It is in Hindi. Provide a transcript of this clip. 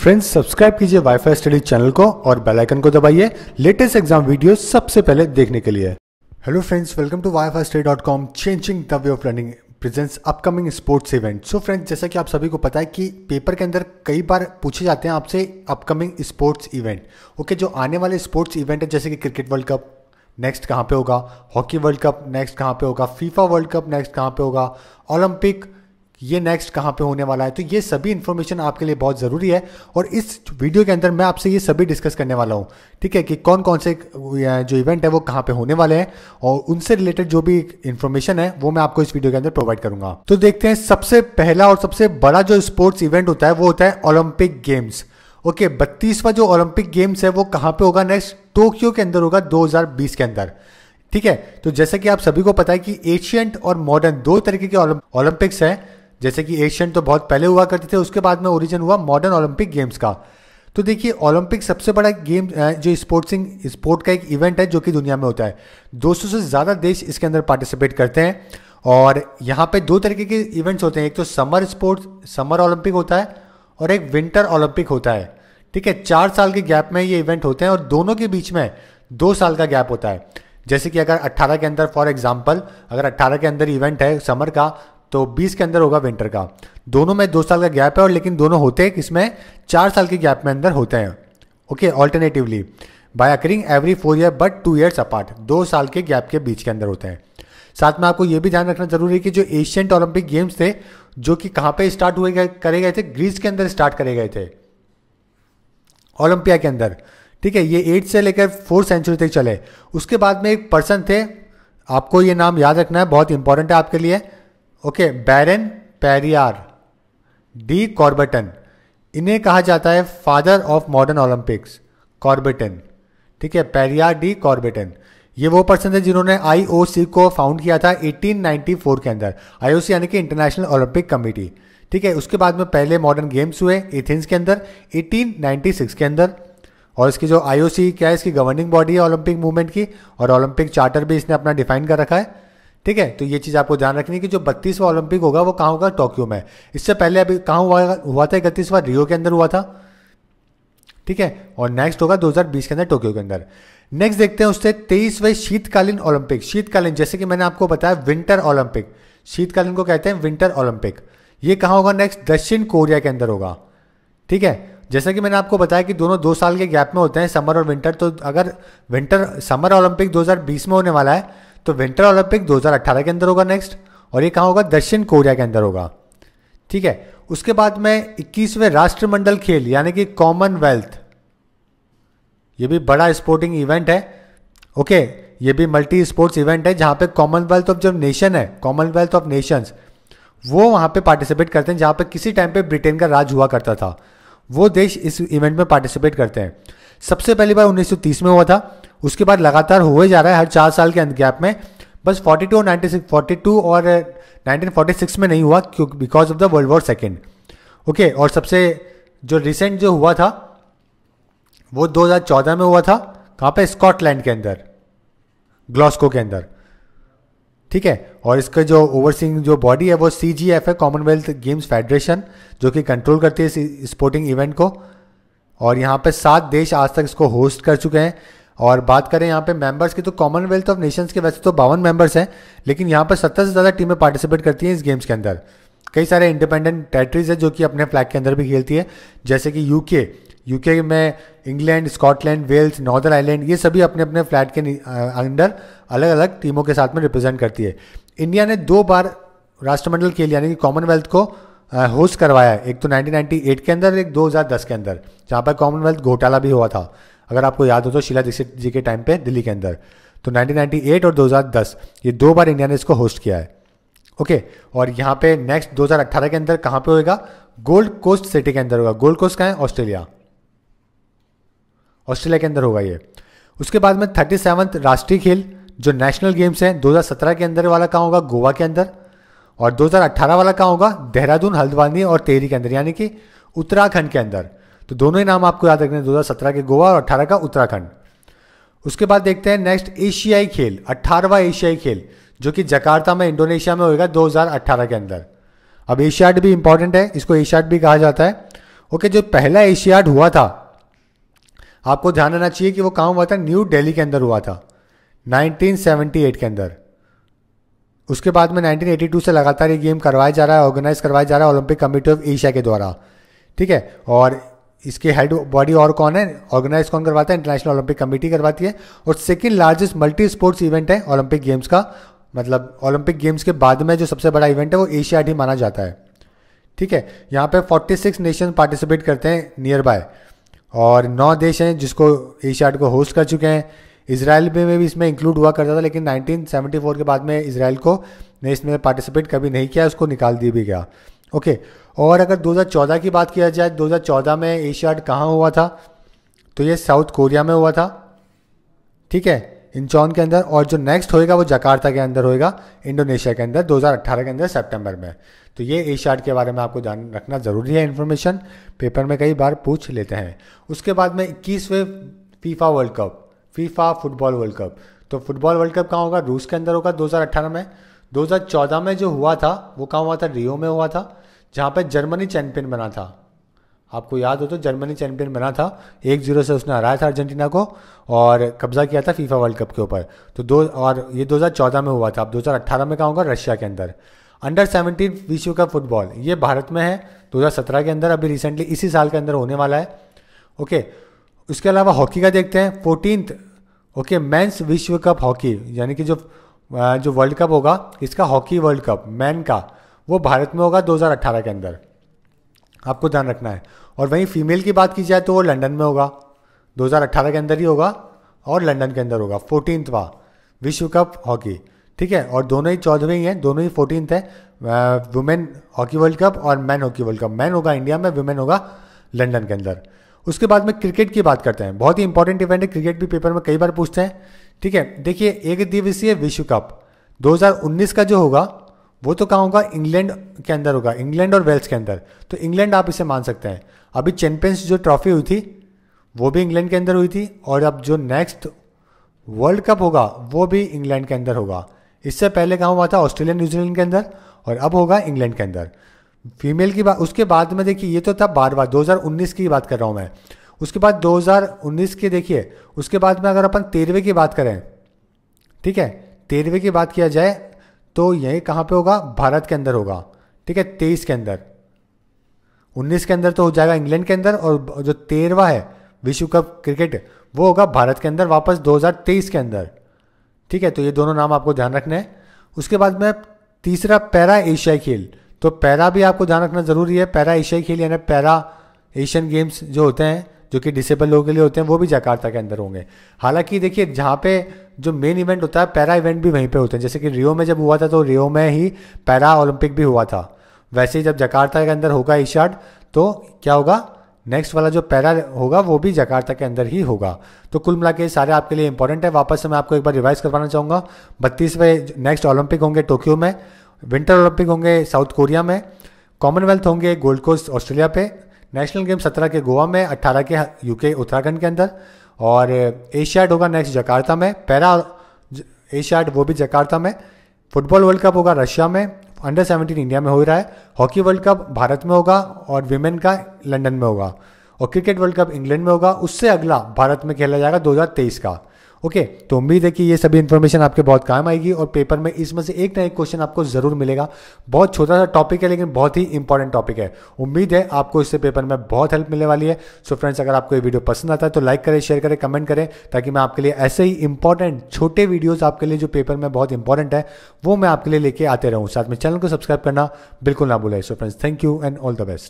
फ्रेंड्स सब्सक्राइब कीजिए वाईफाई स्टडी चैनल को और बेल आइकन को दबाइए लेटेस्ट एग्जाम वीडियो सबसे पहले देखने के लिए। Hello friends, welcome to wifistudy.com changing the way of learning presents upcoming sports event. So friends, जैसा कि आप सभी को पता है कि पेपर के अंदर कई बार पूछे जाते हैं आपसे अपकमिंग स्पोर्ट्स इवेंट। ओके, जो आने वाले स्पोर्ट्स इवेंट है जैसे कि क्रिकेट वर्ल्ड कप नेक्स्ट कहाँ पे होगा, हॉकी वर्ल्ड कप नेक्स्ट कहाँ पे होगा, फीफा वर्ल्ड कप नेक्स्ट कहाँ पे होगा, ओलंपिक ये नेक्स्ट कहाँ पे होने वाला है। तो ये सभी इन्फॉर्मेशन आपके लिए बहुत ज़रूरी है और इस वीडियो के अंदर मैं आपसे ये सभी डिस्कस करने वाला हूँ। ठीक है, कि कौन कौन से जो इवेंट है वो कहाँ पे होने वाले हैं और उनसे रिलेटेड जो भी इन्फॉर्मेशन है वो मैं आपको इस वीडियो के अंदर प्रोवाइड करूँगा। तो देखते हैं, सबसे पहला और सबसे बड़ा जो स्पोर्ट्स इवेंट होता है वो होता है ओलंपिक गेम्स। ओके, 32वां जो ओलंपिक गेम्स है वो कहाँ पे होगा, नेक्स्ट टोक्यो के अंदर होगा 2020 के अंदर। ठीक है, तो जैसे कि आप सभी को पता है कि एशियंट और मॉडर्न दो तरीके के ओलंपिक्स हैं। जैसे कि एशियन तो बहुत पहले हुआ करते थे, उसके बाद में ओरिजिन हुआ मॉडर्न ओलंपिक गेम्स का। तो देखिए, ओलंपिक सबसे बड़ा गेम जो स्पोर्ट का एक इवेंट है जो कि दुनिया में होता है। 200 से ज़्यादा देश इसके अंदर पार्टिसिपेट करते हैं और यहाँ पे दो तरीके के इवेंट्स होते हैं, एक तो समर ओलंपिक होता है और एक विंटर ओलंपिक होता है। ठीक है, 4 साल के गैप में ये इवेंट होते हैं और दोनों के बीच में 2 साल का गैप होता है। जैसे कि अगर 18 के अंदर फॉर एग्जाम्पल अगर 18 के अंदर इवेंट है समर का तो 20 के अंदर होगा विंटर का। दोनों में 2 साल का गैप है और लेकिन दोनों होते हैं किसमें, 4 साल के गैप में अंदर होते हैं। Okay, alternatively by occurring every 4 year but 2 years apart, 2 साल के गैप के बीच के अंदर होते हैं। साथ में आपको यह भी ध्यान रखना जरूरी है कि जो एशियंट ओलंपिक गेम्स थे जो कि कहाँ पे स्टार्ट करे गए थे, ग्रीस के अंदर स्टार्ट करे गए थे ओलंपिया के अंदर। ठीक है, ये 8 से लेकर 4th सेंचुरी तक चले। उसके बाद में एक पर्सन थे, आपको ये नाम याद रखना है, बहुत इंपॉर्टेंट है आपके लिए। ओके, बैरन पेरियार डी कॉर्बेटन, इन्हें कहा जाता है फादर ऑफ मॉडर्न ओलंपिक्स, कॉर्बेटन। ठीक है, पेरियार डी कॉर्बेटन, ये वो पर्सन थे जिन्होंने आईओसी को फाउंड किया था 1894 के अंदर। आईओसी यानी कि इंटरनेशनल ओलंपिक कमेटी। ठीक है, उसके बाद में पहले मॉडर्न गेम्स हुए एथेंस के अंदर 1896 के अंदर। और इसकी जो आईओसी क्या है, इसकी गवर्निंग बॉडी है ओलंपिक मूवमेंट की और ओलंपिक चार्टर भी इसने अपना डिफाइन कर रखा है। ठीक है, तो ये चीज़ आपको ध्यान रखनी है कि जो 32वां ओलंपिक होगा वो कहाँ होगा, टोक्यो में। इससे पहले अभी कहाँ हुआ था, 31वां रियो के अंदर हुआ था। ठीक है, और नेक्स्ट होगा 2020 के अंदर टोक्यो के अंदर। नेक्स्ट देखते हैं उससे 23वें शीतकालीन ओलंपिक। शीतकालीन जैसे कि मैंने आपको बताया विंटर ओलंपिक, शीतकालीन को कहते हैं विंटर ओलंपिक। ये कहाँ होगा, नेक्स्ट दक्षिण कोरिया के अंदर होगा। ठीक है, जैसा कि मैंने आपको बताया कि दोनों 2 साल के गैप में होते हैं, समर और विंटर। तो अगर समर ओलंपिक 2020 में होने वाला है तो विंटर ओलंपिक 2018 के अंदर होगा नेक्स्ट, और ये कहाँ होगा, दक्षिण कोरिया के अंदर होगा। ठीक है, उसके बाद में 21वें राष्ट्रमंडल खेल यानी कि कॉमनवेल्थ, ये भी बड़ा स्पोर्टिंग इवेंट है। ओके, ये भी मल्टी स्पोर्ट्स इवेंट है जहाँ पे कॉमनवेल्थ ऑफ जो नेशन है, कॉमनवेल्थ ऑफ नेशंस, वो वहाँ पे पार्टिसिपेट करते हैं। जहाँ पे किसी टाइम पे ब्रिटेन का राज हुआ करता था, वो देश इस इवेंट में पार्टिसिपेट करते हैं। सबसे पहली बार 1930 में हुआ था, उसके बाद लगातार हुए जा रहा है हर 4 साल के गैप में। बस 42 और 1946 में नहीं हुआ क्योंकि because of the world war second. Okay, और सबसे जो रिसेंट जो हुआ था वो 2014 में हुआ था, कहाँ पे, स्कॉटलैंड के अंदर, ग्लासगो के अंदर। ठीक है, और इसका जो ओवरसीइंग जो बॉडी है वो CGF है, कॉमनवेल्थ गेम्स फेडरेशन, जो कि कंट्रोल करती है स्पोर्टिंग इवेंट को। और यहाँ पे 7 देश आज तक इसको होस्ट कर चुके हैं। और बात करें यहाँ पे मेंबर्स की तो कॉमनवेल्थ ऑफ नेशंस के वैसे तो 52 मेंबर्स हैं, लेकिन यहाँ पर 70 से ज़्यादा टीमें पार्टिसिपेट करती हैं इस गेम्स के अंदर। कई सारे इंडिपेंडेंट टेरिटरीज है जो कि अपने फ्लैग के अंदर भी खेलती है, जैसे कि यूके में England, Scotland, Wales, Northern Ireland, ये सभी अपने अपने फ्लैग के अंदर अलग अलग टीमों के साथ में रिप्रेजेंट करती है। इंडिया ने 2 बार राष्ट्रमंडल खेल यानी कि कॉमनवेल्थ को होस्ट करवाया है, एक तो 1998 के अंदर, एक 2010 के अंदर, जहाँ पर कॉमनवेल्थ घोटाला भी हुआ था, अगर आपको याद हो तो, शीला दीक्षित जी के टाइम पे दिल्ली के अंदर। तो 1998 और 2010 ये 2 बार इंडिया ने इसको होस्ट किया है। ओके, और यहाँ पे नेक्स्ट 2018 के अंदर कहाँ पे होएगा, गोल्ड कोस्ट सिटी के अंदर होगा। गोल्ड कोस्ट कहाँ है, ऑस्ट्रेलिया के अंदर होगा ये। उसके बाद में 37वां राष्ट्रीय खेल जो नेशनल गेम्स हैं 2017 के अंदर वाला कहाँ होगा, गोवा के अंदर। और 2018 वाला कहाँ होगा, देहरादून, हल्द्वानी और टेहरी के अंदर, यानी कि उत्तराखंड के अंदर। तो दोनों ही नाम आपको याद रखने हैं, 2017 के गोवा और 18 का उत्तराखंड। उसके बाद देखते हैं नेक्स्ट एशियाई खेल, 18वां एशियाई खेल जो कि जकार्ता में इंडोनेशिया में होगा 2018 के अंदर। अब एशियाड भी इंपॉर्टेंट है, इसको एशियाड भी कहा जाता है। ओके, जो पहला एशियाड हुआ था आपको ध्यान रहना चाहिए कि वो कहाँ हुआ था, न्यू दिल्ली के अंदर हुआ था 1978 के अंदर। उसके बाद में 1982 से लगातार ये गेम करवाया जा रहा है, ऑर्गेनाइज करवाया जा रहा है ओलंपिक कमेटी ऑफ एशिया के द्वारा, ठीक है। और इसके हेड बॉडी और कौन है, ऑर्गेनाइज कौन करवाता है, इंटरनेशनल ओलंपिक कमेटी करवाती है। और second largest multi sports event है ओलंपिक गेम्स का, मतलब ओलंपिक गेम्स के बाद में जो सबसे बड़ा इवेंट है वो एशियाड ही माना जाता है, ठीक है। यहाँ पे 46 नेशन पार्टिसिपेट करते हैं नियर बाय, और 9 देश हैं जिसको एशियाड को होस्ट कर चुके हैं। इजराइल में भी इसमें इंक्लूड हुआ करता था, लेकिन 1974 के बाद में इजराइल को ने इसमें पार्टिसिपेट कभी नहीं किया, उसको निकाल दिया भी गया, ओके। और अगर 2014 की बात किया जाए, 2014 में एशियाड कहाँ हुआ था, तो ये साउथ कोरिया में हुआ था, ठीक है, इंचॉन के अंदर। और जो नेक्स्ट होएगा वो जकार्ता के अंदर होएगा, इंडोनेशिया के अंदर 2018 के अंदर सितंबर में। तो ये एशियाड के बारे में आपको ध्यान रखना जरूरी है, इन्फॉर्मेशन पेपर में कई बार पूछ लेते हैं। उसके बाद में 21वें FIFA World Cup, FIFA football World Cup. तो फुटबॉल वर्ल्ड कप कहाँ होगा, रूस के अंदर होगा 2018 में। 2014 में जो हुआ था वो कहाँ हुआ था, रियो में हुआ था, जहाँ पर जर्मनी चैंपियन बना था। आपको याद हो तो जर्मनी चैंपियन बना था, 1-0 से उसने हराया था अर्जेंटीना को और कब्जा किया था फीफा वर्ल्ड कप के ऊपर। तो और ये 2014 में हुआ था। अब 2018 में कहाँ होगा, रशिया के अंदर। अंडर 17 विश्व कप फुटबॉल, ये भारत में है 2017 के अंदर, अभी रिसेंटली इसी साल के अंदर होने वाला है, ओके। उसके अलावा हॉकी का देखते हैं, 14th ओके मेंस विश्व कप हॉकी, यानी कि जो वर्ल्ड कप होगा इसका, हॉकी वर्ल्ड कप मैन का, वो भारत में होगा 2018 के अंदर, आपको ध्यान रखना है। और वहीं फीमेल की बात की जाए तो वो लंदन में होगा, 2018 के अंदर ही होगा और लंदन के अंदर होगा, 14वां विश्व कप हॉकी, ठीक है। और दोनों ही 14वें ही हैं, दोनों ही 14th है, वुमेन हॉकी वर्ल्ड कप और man hockey world cup. Man होगा इंडिया में, वुमेन होगा लंदन के अंदर। उसके बाद में क्रिकेट की बात करते हैं, बहुत ही इंपॉर्टेंट इवेंट है, क्रिकेट भी पेपर में कई बार पूछते हैं, ठीक है। देखिए, एक दिवसीय विश्व कप 2019 का जो होगा वो तो कहाँ होगा, इंग्लैंड के अंदर होगा, इंग्लैंड और वेल्स के अंदर। तो इंग्लैंड आप इसे मान सकते हैं। अभी चैंपियंस जो ट्रॉफी हुई थी वो भी इंग्लैंड के अंदर हुई थी, और अब जो नेक्स्ट वर्ल्ड कप होगा वो भी इंग्लैंड के अंदर होगा। इससे पहले कहाँ हुआ था, ऑस्ट्रेलिया न्यूजीलैंड के अंदर, और अब होगा इंग्लैंड के अंदर। फीमेल की बात, उसके बाद में देखिए, ये तो था बार 2019 की बात कर रहा हूँ मैं। उसके बाद 2019 के देखिए, उसके बाद में अगर अपन 13वें की बात करें, ठीक है, 13वें की बात किया जाए तो यही कहाँ पे होगा, भारत के अंदर होगा, ठीक है। 23 के अंदर, 19 के अंदर तो हो जाएगा इंग्लैंड के अंदर, और जो 13वां है विश्व कप क्रिकेट वो होगा भारत के अंदर वापस 2023 के अंदर, ठीक है। तो ये दोनों नाम आपको ध्यान रखने हैं। उसके बाद में तीसरा पैरा एशियाई खेल, तो पैरा भी आपको ध्यान रखना जरूरी है। पैरा एशियाई खेल यानी पैरा एशियन गेम्स जो होते हैं, जो कि डिसेबल लोगों के लिए होते हैं, वो भी जकार्ता के अंदर होंगे। हालांकि देखिए, जहाँ पे जो मेन इवेंट होता है पैरा इवेंट भी वहीं पे होते हैं। जैसे कि रियो में जब हुआ था तो रियो में ही पैरा ओलंपिक भी हुआ था, वैसे ही जब जकार्ता के अंदर होगा एशियाड तो क्या होगा, नेक्स्ट वाला जो पैरा होगा वो भी जकार्ता के अंदर ही होगा। तो कुल मिला के सारे आपके लिए इंपॉर्टेंट है। वापस से मैं आपको एक बार रिवाइज करवाना चाहूँगा। 32वें नेक्स्ट ओलंपिक होंगे टोक्यो में, विंटर ओलंपिक होंगे साउथ कोरिया में, कॉमनवेल्थ होंगे गोल्ड कोस्ट ऑस्ट्रेलिया पे, नेशनल गेम 17 के गोवा में, 18 के यूके उत्तराखंड के अंदर, और एशियाड होगा नेक्स्ट जकार्ता में, पैरा एशियाड वो भी जकार्ता में। फुटबॉल वर्ल्ड कप होगा रशिया में, अंडर 17 इंडिया में हो रहा है। हॉकी वर्ल्ड कप भारत में होगा और विमेन का लंदन में होगा, और क्रिकेट वर्ल्ड कप इंग्लैंड में होगा। उससे अगला भारत में खेला जाएगा 2023 का, ओके। तो उम्मीद है कि ये सभी इन्फॉर्मेशन आपके बहुत काम आएगी और पेपर में इसमें से एक ना एक क्वेश्चन आपको जरूर मिलेगा। बहुत छोटा सा टॉपिक है लेकिन बहुत ही इंपॉर्टेंट टॉपिक है। उम्मीद है आपको इससे पेपर में बहुत हेल्प मिलने वाली है। सो फ्रेंड्स, अगर आपको ये वीडियो पसंद आता है तो लाइक करें, शेयर करें, कमेंट करें, ताकि मैं आपके लिए ऐसे ही इंपॉर्टेंट छोटे वीडियोज़ आपके लिए जो पेपर में बहुत इंपॉर्टेंट है वो मैं आपके लिए लेके आते रहूँ। साथ में चैनल को सब्सक्राइब करना बिल्कुल ना भूलें। So friends, thank you and all the best.